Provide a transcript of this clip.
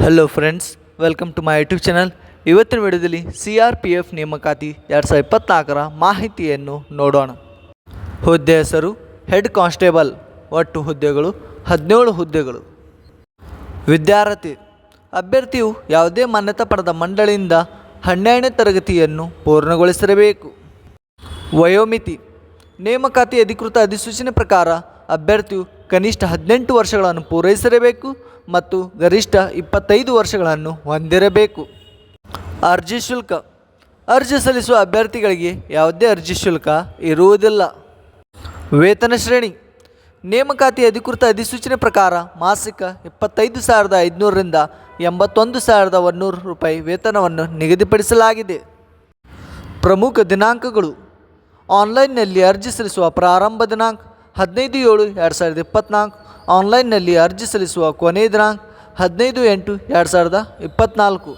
Hello friends, welcome to my YouTube channel. ಇವತ್ತಿನ ವಿಡಿಯೋದಲ್ಲಿ CRPF ನೇಮಕಾತಿ 2024ರ ಮಾಹಿತಿಯನ್ನು ನೋಡೋಣ. ಹುದ್ದೆ ಹೆಸರು ಹೆಡ್ ಕಾನ್ಸ್ಟೇಬಲ್. ಒಟ್ಟು ಹುದ್ದೆಗಳು 17 ಹುದ್ದೆಗಳು. ವಿದ್ಯಾರ್ಥಿ ಅಭ್ಯರ್ಥಿಯು ಯಾವುದೇ ಮಾನ್ಯತಾ ಪಡೆದ ಮಂಡಳಿಯಿಂದ 12ನೇ ತರಗತಿಯನ್ನು ಪೂರ್ಣಗೊಳಿಸಿರಬೇಕು. ವಯೋಮಿತಿ ನೇಮಕಾತಿ ಅಧಿಕೃತ ಅಧಿಸೂಚನೆ ಪ್ರಕಾರ ಅಭ್ಯರ್ಥಿಯು ಕನಿಷ್ಠ 18 ವರ್ಷಗಳನ್ನು ಪೂರೈಸಿರಬೇಕು ಮತ್ತು ಗರಿಷ್ಠ 25 ವರ್ಷಗಳನ್ನು ಹೊಂದಿರಬೇಕು. ಅರ್ಜಿ ಶುಲ್ಕ ಅರ್ಜಿ ಸಲ್ಲಿಸುವ ಅಭ್ಯರ್ಥಿಗಳಿಗೆ ಯಾವುದೇ ಅರ್ಜಿ ಶುಲ್ಕ ಇರುವುದಿಲ್ಲ. ವೇತನ ಶ್ರೇಣಿ ನೇಮಕಾತಿ ಅಧಿಕೃತ ಅಧಿಸೂಚನೆ ಪ್ರಕಾರ ಮಾಸಿಕ 25,500ರಿಂದ 81,100 ರೂಪಾಯಿ ವೇತನವನ್ನು ನಿಗದಿಪಡಿಸಲಾಗಿದೆ. ಪ್ರಮುಖ ದಿನಾಂಕಗಳು: ಆನ್ಲೈನ್ನಲ್ಲಿ ಅರ್ಜಿ ಸಲ್ಲಿಸುವ ಪ್ರಾರಂಭ ದಿನಾಂಕ 15/7/2024. ಆನ್ಲೈನ್ನಲ್ಲಿ ಅರ್ಜಿ ಸಲ್ಲಿಸುವ ಕೊನೆಯ ದಿನಾಂಕ 15/8/2024.